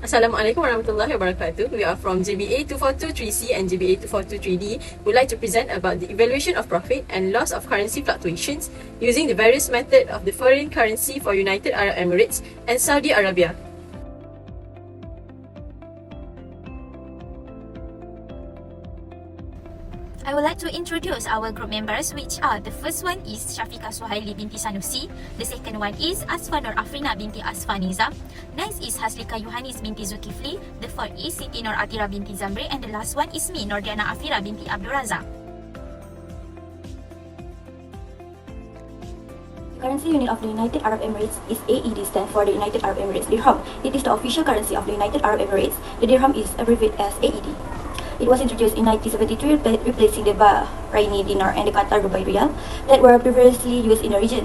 Assalamualaikum warahmatullahi wabarakatuh. We are from JBA 2423C and JBA 2423D. We'd like to present about the evaluation of profit and loss of currency fluctuations using the various method of the foreign currency for United Arab Emirates and Saudi Arabia. I would like to introduce our group members, which are: the first one is SYAFIQA SUHAILI binti SANUSI, the second one is ASFA AFRINA binti ASFANIZAM, next is HASLIKA YUHANIS binti ZULKEFLI, the third is SITI NURATHIRA binti ZAMRI, and the last one is me, Deanna Afiera binti RAZAK. The currency unit of the United Arab Emirates is AED, stand for the United Arab Emirates Dirham. It is the official currency of the United Arab Emirates. The dirham is abbreviated as AED. It was introduced in 1973, replacing the Bahraini dinar and the Qatar Dubai Riyal that were previously used in the region.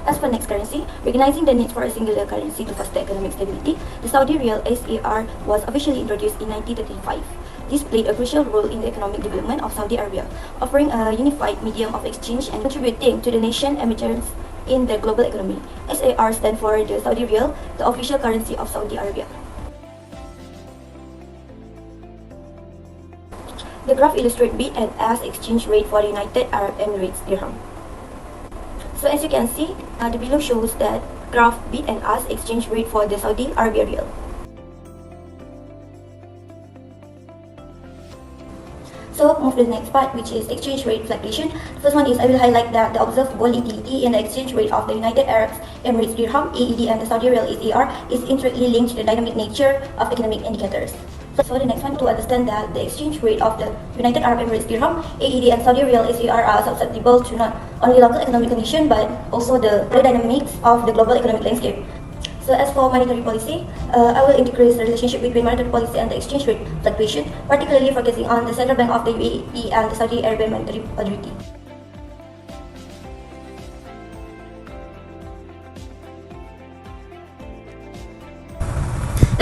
As for next currency, recognizing the need for a singular currency to foster economic stability, the Saudi Riyal SAR was officially introduced in 1935. This played a crucial role in the economic development of Saudi Arabia, offering a unified medium of exchange and contributing to the nation's emergence in the global economy. SAR stands for the Saudi Riyal, the official currency of Saudi Arabia. The graph illustrates bid and ask exchange rate for the United Arab Emirates Dirham. So as you can see, the below shows that graph bid and ask exchange rate for the Saudi Arabia Riyal. So move to the next part, which is exchange rate fluctuation. The first one is I will highlight that the observed volatility in the exchange rate of the United Arab Emirates Dirham (AED) and the Saudi Riyal (SAR) is intricately linked to the dynamic nature of economic indicators. So the next one, to understand that the exchange rate of the United Arab Emirates Dirham, AED and Saudi Riyal SAR are susceptible to not only local economic condition but also the dynamics of the global economic landscape. So as for monetary policy, I will integrate the relationship between monetary policy and the exchange rate fluctuation, particularly focusing on the Central Bank of the UAE and the Saudi Arabian Monetary Authority.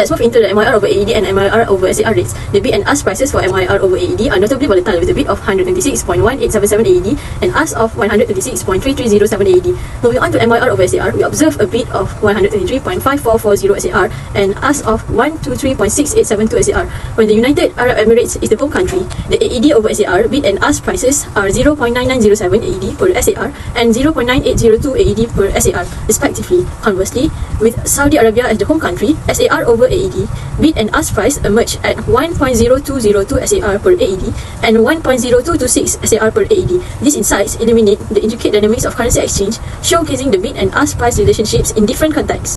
Let's move into the MYR over AED and MYR over SAR rates. The bid and ask prices for MYR over AED are notably volatile, with a bid of 126.1877 AED and ask of 126.3307 AED. Moving on to MYR over SAR, we observe a bid of 123.5440 SAR and ask of 123.6872 SAR. When the United Arab Emirates is the home country, the AED over SAR bid and ask prices are 0.9907 AED per SAR and 0.9802 AED per SAR, respectively. Conversely, with Saudi Arabia as the home country, SAR over AED, bid and ask price emerged at 1.0202 SAR per AED and 1.0226 SAR per AED. These insights illuminate the intricate dynamics of currency exchange, showcasing the bid and ask price relationships in different contexts.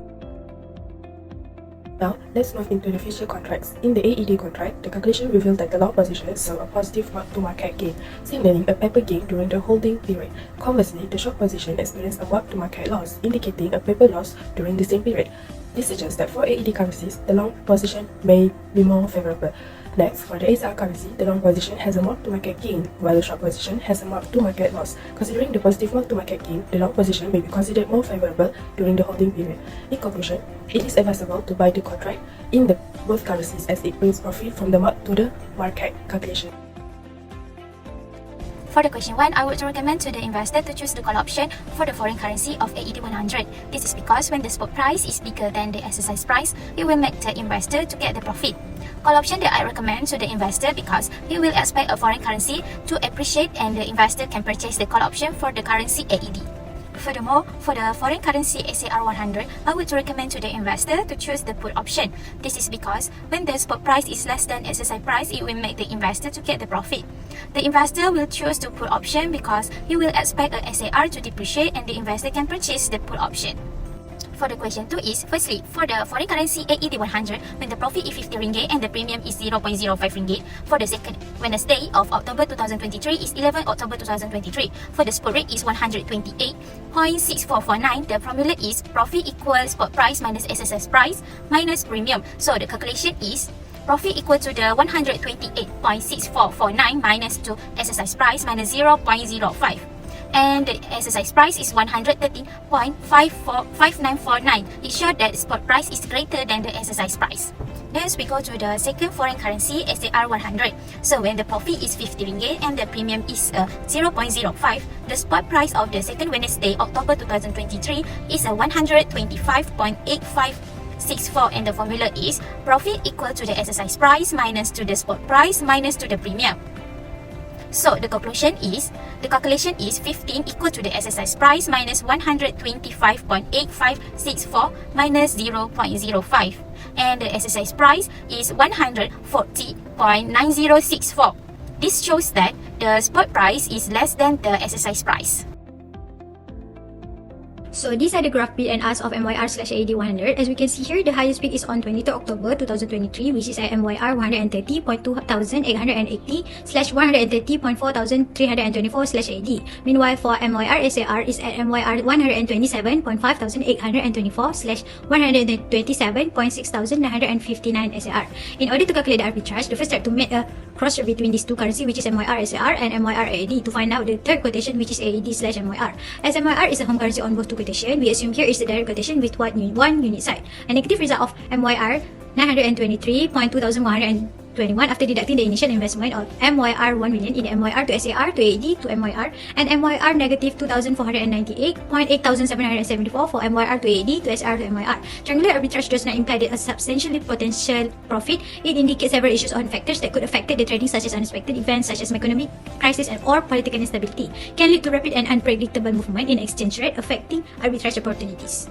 Now, let's move into the future contracts. In the AED contract, the calculation revealed that the long position saw a positive mark-to-market gain, signaling a paper gain during the holding period. Conversely, the short position experienced a mark-to-market loss, indicating a paper loss during the same period. This suggests that for AED currencies, the long position may be more favorable. Next, for the SAR currency, the long position has a mark-to-market gain, while the short position has a mark-to-market loss. Considering the positive mark-to-market gain, the long position may be considered more favorable during the holding period. In conclusion, it is advisable to buy the contract in both currencies as it brings profit from the mark-to-the-market calculation. For the question 1, I would recommend to the investor to choose the call option for the foreign currency of AED 100. This is because when the spot price is bigger than the exercise price, it will make the investor to get the profit. Call option that I recommend to the investor because he will expect a foreign currency to appreciate and the investor can purchase the call option for the currency AED. Furthermore, for the foreign currency SAR 100, I would recommend to the investor to choose the put option. This is because when the spot price is less than exercise price, it will make the investor to get the profit. The investor will choose the put option because he will expect a SAR to depreciate and the investor can purchase the put option. For the question 2 is, firstly, for the foreign currency AED 100, when the profit is 50 ringgit and the premium is 0.05 ringgit, for the second Wednesday of October 2023 is 11 October 2023. For the spot rate is 128.6449. The formula is profit equals spot price minus exercise price minus premium. So the calculation is profit equal to the 128.6449 minus to exercise price minus 0.05. And the exercise price is 113.5949. It shows that spot price is greater than the exercise price. Next, we go to the second foreign currency SAR 100. So when the profit is 50 ringgit and the premium is 0.05, the spot price of the second Wednesday, October 2023 is 125.85 0.964, and the formula is profit equal to the exercise price minus to the spot price minus to the premium. So the calculation is 15 equal to the exercise price minus 125.8564 minus 0.05, and the exercise price is 140.9064. This shows that the spot price is less than the exercise price. So these are the graph bid and ask of MYR/AED 100. As we can see here, the highest peak is on 23 October 2023, which is at MYR 130.2824,324/AED. Meanwhile, for MYR SAR is at MYR 127.5824/127.6959 SAR. In order to calculate the arbitrage, the first step to make a cross check between these two currency, which is MYR SAR and MYR AED, to find out the third quotation, which is AED/MYR. As MYR is a home currency on both two quotation, we assume here is the direct quotation with one unit side. A negative result of MYR 923.2121 after deducting the initial investment of MYR 1 million in MYR to SAR to AED to MYR, and MYR negative 2,498.8774 for MYR to AED to SR to MYR. Triangular arbitrage does not imply a substantially potential profit. It indicates several issues on factors that could affect the trading, such as unexpected events such as economic crisis and or political instability, can lead to rapid and unpredictable movement in exchange rate, affecting arbitrage opportunities.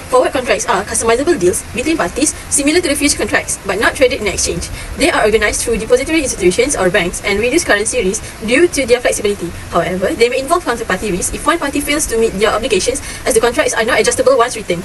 Forward contracts are customizable deals between parties similar to the future contracts but not traded in exchange. They are organized through depository institutions or banks and reduce currency risk due to their flexibility. However, they may involve counterparty risk if one party fails to meet their obligations, as the contracts are not adjustable once written.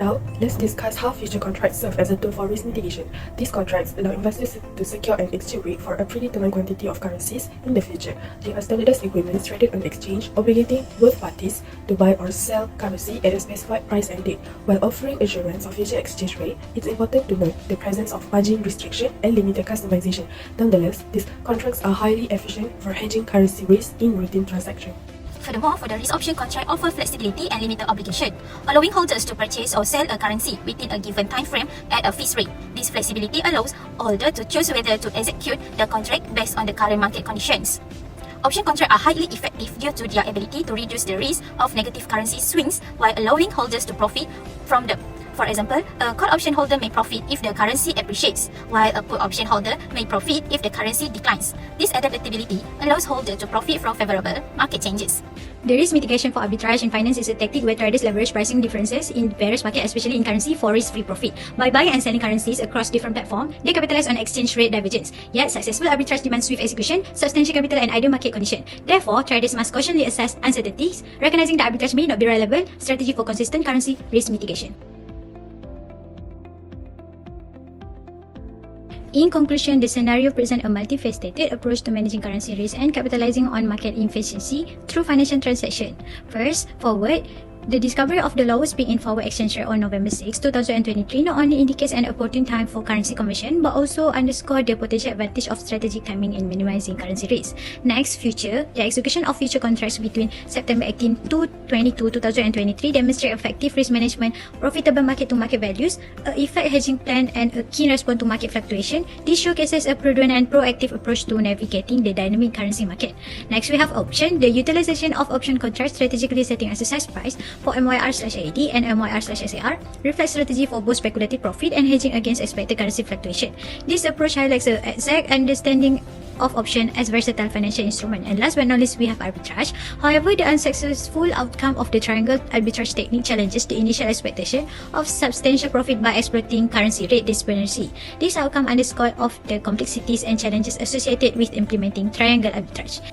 Now, let's discuss how future contracts serve as a tool for risk mitigation. These contracts allow investors to secure an exchange rate for a predetermined quantity of currencies in the future. They are standardized agreements traded on exchange, obligating both parties to buy or sell currency at a specified price and date. While offering assurance of future exchange rate, it's important to note the presence of margin restriction and limited customization. Nonetheless, these contracts are highly efficient for hedging currency risk in routine transactions. Furthermore, for the risk option contract offer flexibility and limited obligation, allowing holders to purchase or sell a currency within a given time frame at a fixed rate. This flexibility allows holder to choose whether to execute the contract based on the current market conditions. Option contracts are highly effective due to their ability to reduce the risk of negative currency swings while allowing holders to profit from them. For example, a call option holder may profit if the currency appreciates, while a put option holder may profit if the currency declines. This adaptability allows holders to profit from favorable market changes. The risk mitigation for arbitrage in finance is a tactic where traders leverage pricing differences in various markets, especially in currency, for risk-free profit. By buying and selling currencies across different platforms, they capitalize on exchange rate divergence. Yet, successful arbitrage demands swift execution, substantial capital, and ideal market condition. Therefore, traders must cautiously assess uncertainties, recognizing that arbitrage may not be a reliable strategy for consistent currency risk mitigation. In conclusion, the scenario presents a multifaceted approach to managing currency risk and capitalizing on market inefficiency through financial transaction. First, forward. The discovery of the lowest peak in forward exchange rate on November 6, 2023 not only indicates an opportune time for currency conversion but also underscores the potential advantage of strategic timing in minimizing currency risk. Next, future. The execution of future contracts between September 18 to 22, 2023 demonstrate effective risk management, profitable market-to-market values, an effective hedging plan, and a keen response to market fluctuation. This showcases a prudent and proactive approach to navigating the dynamic currency market. Next, we have option. The utilization of option contracts strategically setting exercise price for MYR/AED and MYR/SAR reflects strategy for both speculative profit and hedging against expected currency fluctuation. This approach highlights an exact understanding of option as versatile financial instrument. And last but not least, we have arbitrage. However, the unsuccessful outcome of the triangle arbitrage technique challenges the initial expectation of substantial profit by exploiting currency rate disparity. This outcome underscores of the complexities and challenges associated with implementing triangle arbitrage.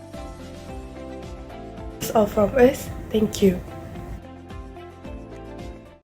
That's all from us. Thank you.